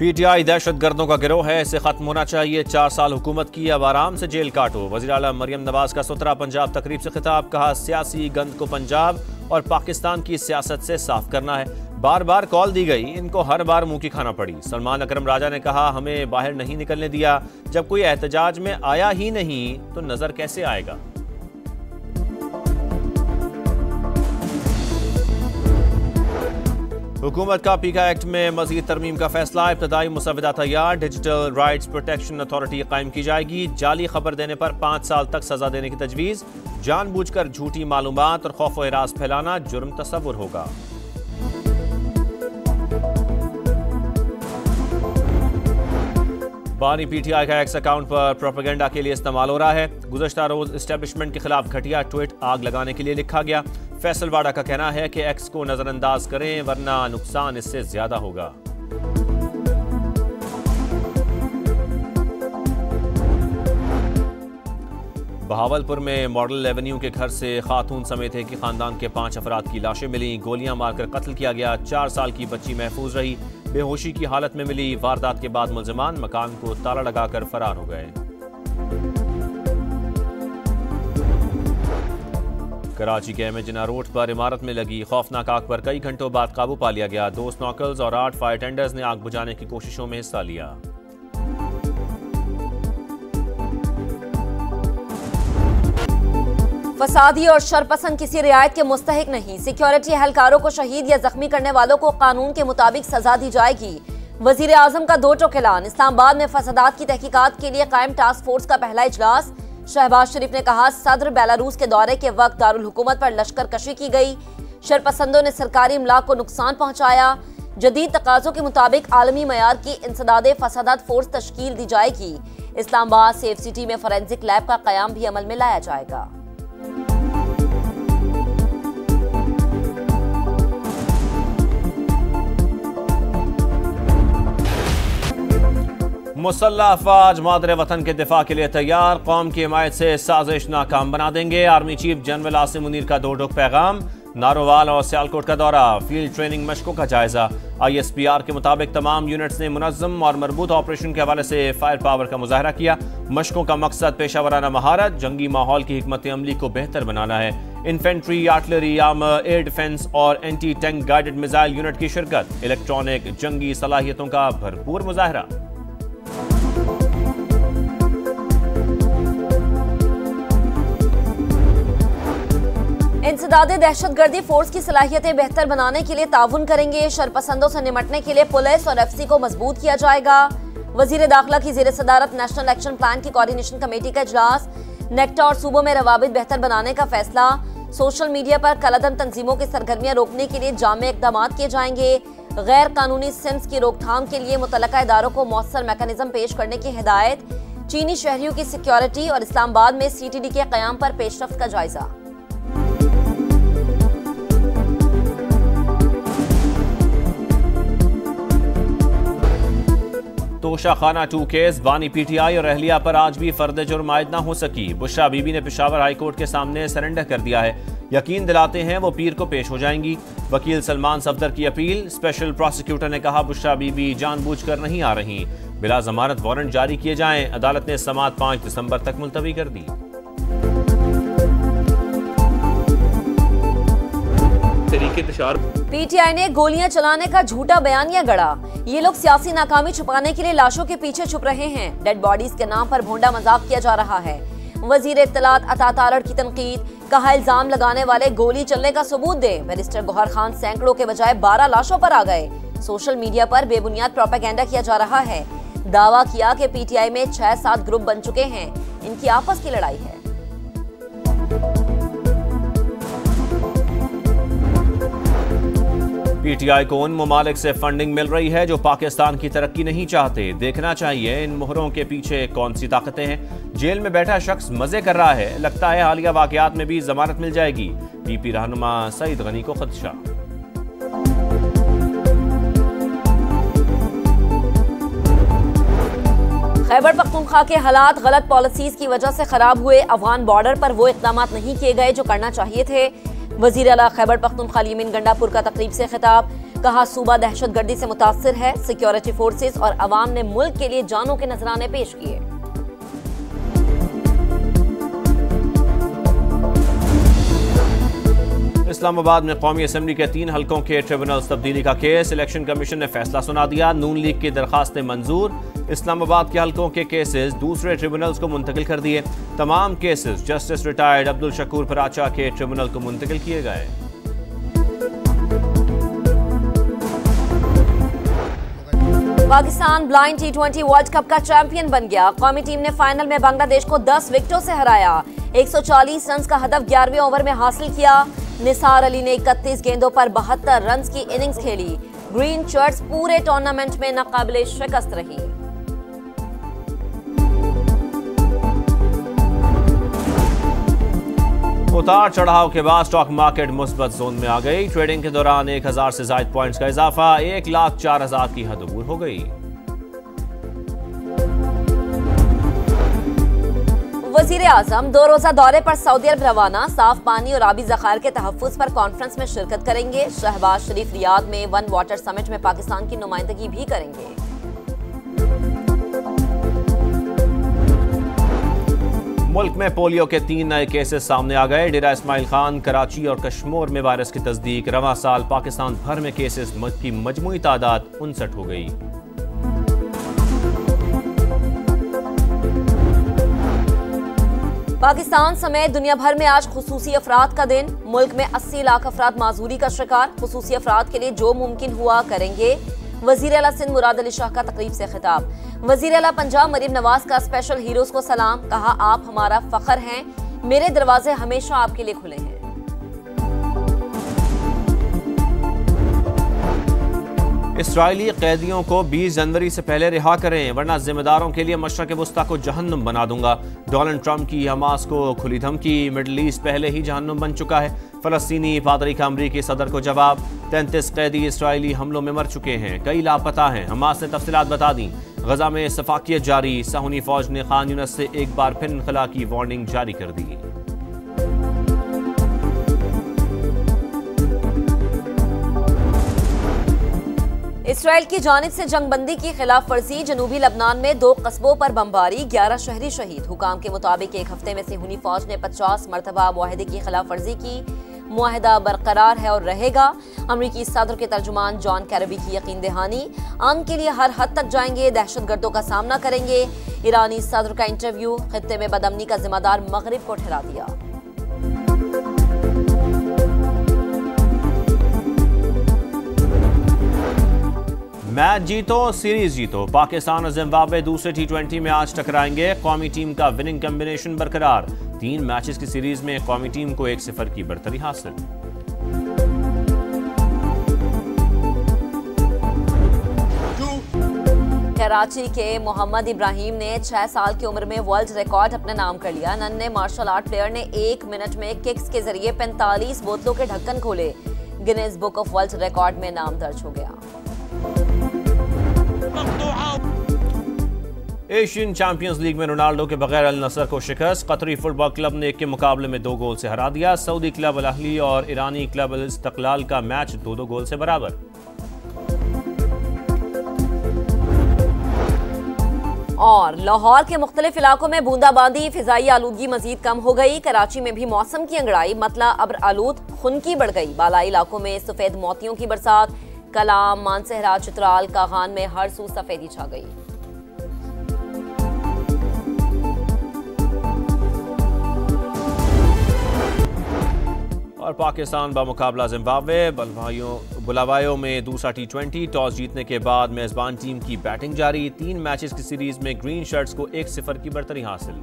PTI दहशतगर्दों का गिरोह है, इसे खत्म होना चाहिए। 4 साल हुकूमत की, अब आराम से जेल काटो। वज़ीर आला मरियम नवाज का सुतरा पंजाब तकरीब से खिताब, कहा सियासी गंद को पंजाब और पाकिस्तान की सियासत से साफ करना है। बार बार कॉल दी गई, इनको हर बार मुंह की खाना पड़ी। सलमान अकरम राजा ने कहा हमें बाहर नहीं निकलने दिया, जब कोई एहतजाज में आया ही नहीं तो नजर कैसे आएगा। हुकूमत का पीका एक्ट में मजीद तरमीम का फैसला, इब्तदाई मुसव्वदा तैयार। डिजिटल राइट्स प्रोटेक्शन अथॉरिटी कायम की जाएगी। जाली खबर देने पर 5 साल तक सजा देने की तजवीज़। जानबूझकर झूठी मालूमात और खौफ व हिरास फैलाना जुर्म तस्वुर होगा। बानी पीटीआई का एक्स अकाउंट पर प्रोपेगेंडा के लिए इस्तेमाल हो रहा है। गुज़श्ता रोज एस्टेब्लिशमेंट के खिलाफ घटिया ट्वीट आग लगाने के लिए लिखा गया। फैसलवाड़ा का कहना है कि एक्स को नजरअंदाज करें वरना नुकसान इससे ज्यादा होगा। बहावलपुर में मॉडल एवेन्यू के घर से खातून समेत एक ही खानदान के 5 अफराद की लाशें मिली। गोलियां मारकर कत्ल किया गया। 4 साल की बच्ची महफूज रही, बेहोशी की हालत में मिली। वारदात के बाद मुलजिमान मकान को ताला लगाकर फरार हो गए। कराची के एमेजिना रोड पर इमारत में लगी खौफनाक आग पर कई घंटों बाद काबू पा लिया गया। 2 स्नॉकल्स और 8 फायर टेंडर्स ने आग बुझाने की कोशिशों में हिस्सा लिया। फसादी और शरपसंद किसी रियायत के मुस्तहिक नहीं। सिक्योरिटी एहलकारों को शहीद या जख्मी करने वालों को कानून के मुताबिक सजा दी जाएगी। वजीर आजम का 2 टोक ऐलान। इस्लामाबाद में फसादात की तहकीकात के लिए कायम टास्क फोर्स का पहला इजलास। शहबाज शरीफ ने कहा सदर बेलारूस के दौरे के वक्त दारुल हुकूमत पर लश्कर कशी की गई। शरपसंदों ने सरकारी इमलाक को नुकसान पहुंचाया। जदीद तकाजों के मुताबिक आलमी मयार की इंसदादे फसादात फोर्स तश्कील दी जाएगी। इस्लामाबाद सेफ सिटी में फोरेंसिक लैब का कयाम भी अमल में लाया जाएगा। मुसल्लह अफवाज मादरे वतन के दिफा के लिए तैयार। कौम की हिमायत से साजिश नाकाम बना देंगे। Army chief general Asim Munir का 2 टोक पैगाम। नारोवाल और सियालकोट का दौरा, फील्ड ट्रेनिंग मशकों का जायजा। ISPR के मुताबिक तमाम यूनिट्स ने मुनज़्ज़म और मरबूत ऑपरेशन के हवाले से फायर पावर का मुजाहरा किया। मशकों का मकसद पेशावराना महारत, जंगी माहौल की हिकमत अमली को बेहतर बनाना है। Infantry, artillery, armour, air defence और anti tank guided missile unit की शिरकत। इलेक्ट्रॉनिक जंगी सलाहियतों का भरपूर मुजाहरा। इंसदादे दहशतगर्दी फोर्स की सलाहियतें बेहतर बनाने के लिए ताउन करेंगे। शरपसंदों से निपटने के लिए पुलिस और FC को मजबूत किया जाएगा। वजीर दाखिला की ज़ेर सदारत नेशनल एक्शन प्लान की कोऑर्डिनेशन कमेटी का इजलास। नेक्टा और सूबों में रवाबित बेहतर बनाने का फैसला। सोशल मीडिया पर कलअदम तंजीमों की सरगर्मियां रोकने के लिए जामे इकदाम किए जाएंगे। गैर कानूनी सिम्स की रोकथाम के लिए मुतल्लका इदारों को मौसर मैकेनिज्म पेश करने की हिदायत। चीनी शहरियों की सिक्योरिटी और इस्लामाबाद में CTD के क़याम पर पेशरफ्त का जायजा। तोशा खाना 2 केस, बानी PTI और अहलिया पर आज भी फर्द जुर्म आयद न हो सकी। बुशरा बीबी ने पेशावर हाई कोर्ट के सामने सरेंडर कर दिया है। यकीन दिलाते हैं वो पीर को पेश हो जाएंगी। वकील सलमान सफदर की अपील। स्पेशल प्रोसिक्यूटर ने कहा बुशरा बीबी जानबूझकर नहीं आ रही, बिला जमानत वारंट जारी किए जाएं। अदालत ने समाअत 5 दिसंबर तक मुलतवी कर दी। PTI ने गोलियां चलाने का झूठा बयानिया गढ़ा। ये लोग सियासी नाकामी छुपाने के लिए लाशों के पीछे छुप रहे हैं। डेड बॉडीज के नाम पर भोंडा मजाक किया जा रहा है। वजीर इत्तलात अता तारड़ की तनकीद, कहा इल्जाम लगाने वाले गोली चलने का सबूत दें। बैरिस्टर गौहर खान सैकड़ों के बजाय 12 लाशों पर आ गए। सोशल मीडिया पर बेबुनियाद प्रोपेगेंडा किया जा रहा है। दावा किया कि PTI में 6-7 ग्रुप बन चुके हैं, इनकी आपस की लड़ाई है। PTI को उन ममालिक से फंडिंग मिल रही है जो पाकिस्तान की तरक्की नहीं चाहते। देखना चाहिए इन मोहरों के पीछे कौन सी ताकतें हैं। जेल में बैठा शख्स मजे कर रहा है, लगता है हालिया वाकयात में भी जमानत मिल जाएगी। PP रहनुमा सईद गनी को खदशा। खैबर पख्तूनख्वा के हालात गलत पॉलिसीज की वजह से खराब हुए। अफगान बॉर्डर पर वो इक़दाम नहीं किए गए जो करना चाहिए थे। वज़ीर आला खैबर पख्तूनख्वा यमीन गंडापुर का तकरीब से खिताब। कहा सूबा दहशतगर्दी से मुतासिर है। सिक्योरिटी फोर्सेस और अवाम ने मुल्क के लिए जानों के नजराने पेश किए। इस्लामाबाद में कौमी असम्बली के 3 हलकों के ट्रिब्यूनल तब्दीली का केस। इलेक्शन कमीशन ने फैसला सुना दिया। नून लीग की दरखास्तें मंजूर। इस्लामाबाद के हलकों के केसेस दूसरे ट्रिब्यूनल्स को मुंतकिल कर दिए। तमाम cases justice retired Abdul Shakoor Paracha के ट्रिब्यूनल को मुंतकिल किए गए। Pakistan blind T20 world cup का चैंपियन बन गया। कौमी टीम ने फाइनल में बांग्लादेश को 10 विकेटों से हराया। 140 रन का हदफ 11वें ओवर में हासिल किया। निसार अली ने 31 गेंदों पर 72 रन की इनिंग्स खेली। ग्रीन शर्ट्स पूरे टूर्नामेंट में नाकाबिले शिकस्त रही। उतार चढ़ाव के बाद स्टॉक मार्केट मुस्बत जोन में आ गई। ट्रेडिंग के दौरान 1000 से ज्यादा पॉइंट्स का इजाफा। 1,04,000 की हद अबूर हो गई। वजीर आजम 2 रोजा दौरे पर सऊदी अरब रवाना। साफ पानी और आबी ज़खायर के तहफ़्फ़ुज़ पर कॉन्फ्रेंस में शिरकत करेंगे। शहबाज शरीफ रियाद में वन वाटर समिट में पाकिस्तान की नुमाइंदगी भी करेंगे। मुल्क में पोलियो के 3 नए केसेस सामने आ गए। डेरा इस्माइल खान, कराची और कश्मीर में वायरस की तस्दीक। रवां साल पाकिस्तान भर में केसेस की मजमूई तादाद 59 हो गई। पाकिस्तान समेत दुनिया भर में आज खुसूसी अफराद का दिन। मुल्क में 80 लाख अफराद माजूरी का शिकार। खुसूसी अफराद के लिए जो मुमकिन हुआ करेंगे। वजीर आला सिंध मुराद अली शाह का तकरीब से खिताब। वजीर आला पंजाब मरीम नवाज का स्पेशल हीरोज को सलाम। कहा आप हमारा फख्र हैं, मेरे दरवाजे हमेशा आपके लिए खुले हैं। इसराइली कैदियों को 20 जनवरी से पहले रिहा करें, वरना जिम्मेदारों के लिए मशरक़ वस्ता को जहन्नुम बना दूंगा। डोनाल्ड ट्रंप की हमास को खुली धमकी। मिडल ईस्ट पहले ही जहन्नुम बन चुका है। फलस्तीनी पादरी का अमरीकी सदर को जवाब। 33 कैदी इसराइली हमलों में मर चुके हैं, कई लापता हैं। हमास ने तफसीलात बता दी। गजा में सफाकियत जारी। साहुनी फौज ने खान यूनिस से एक बार फिर इनखला की वार्निंग जारी कर दी। इसराइल की जानिब से जंगबंदी की खिलाफ वर्जी। जनूबी लबनान में 2 कस्बों पर बमबारी, 11 शहरी शहीद। हुकाम के मुताबिक एक हफ्ते में सिहूनी फौज ने 50 मरतबा मुआहदे की खिलाफ वर्जी की। मुआहदा बरकरार है और रहेगा। अमरीकी सदर के तर्जुमान जॉन कैरबी की यकीन दहानी। अमन के लिए हर हद तक जाएंगे, दहशतगर्दों का सामना करेंगे। ईरानी सदर का इंटरव्यू। खित्ते में बदअमनी का जिम्मेदार मगरिब को ठहरा दिया। मैच जीतो सीरीज जीतो। पाकिस्तान और जिम्बाब्वे दूसरे T20 में आज टकराएंगे। कौमी टीम का विनिंग कॉम्बिनेशन बरकरार। 3 मैचेस की सीरीज में कौमी टीम को 1-0 की बढ़तरी हासिल। कराची के मोहम्मद इब्राहिम ने 6 साल की उम्र में वर्ल्ड रिकॉर्ड अपने नाम कर लिया। नन्हे मार्शल आर्ट प्लेयर ने 1 मिनट में किक्स के जरिए 45 बोतलों के ढक्कन खोले। Guinness book of world record में नाम दर्ज हो गया। एशियन चैंपियंस लीग में रोनाल्डो के बगैर अल नसर को शिकस्त। कतरी फुटबॉल क्लब ने 1 के मुकाबले में 2 गोल से हरा दिया। सऊदी क्लब अल अहली और ईरानी क्लब अल इस्तकलाल का मैच 2-2 गोल से बराबर। और लाहौर के मुख्तलिफ इलाकों में बूंदाबांदी। फिजाई आलूदगी मजीद कम हो गई। कराची में भी मौसम की अंगड़ाई, मतला अब्र आलूद खुनकी बढ़ गई। बालाई इलाकों में सफेद मोतियों की बरसात। कलाम, मानसहरा, चित्राल, कागान में हर सू सफेदी छा गई। और पाकिस्तान बामुकाबला जिम्बाब्वे। बुलावायो में दूसरा T20। टॉस जीतने के बाद मेजबान टीम की बैटिंग जारी। 3 मैचेस की सीरीज में ग्रीन शर्ट्स को 1-0 की बढ़तरी हासिल।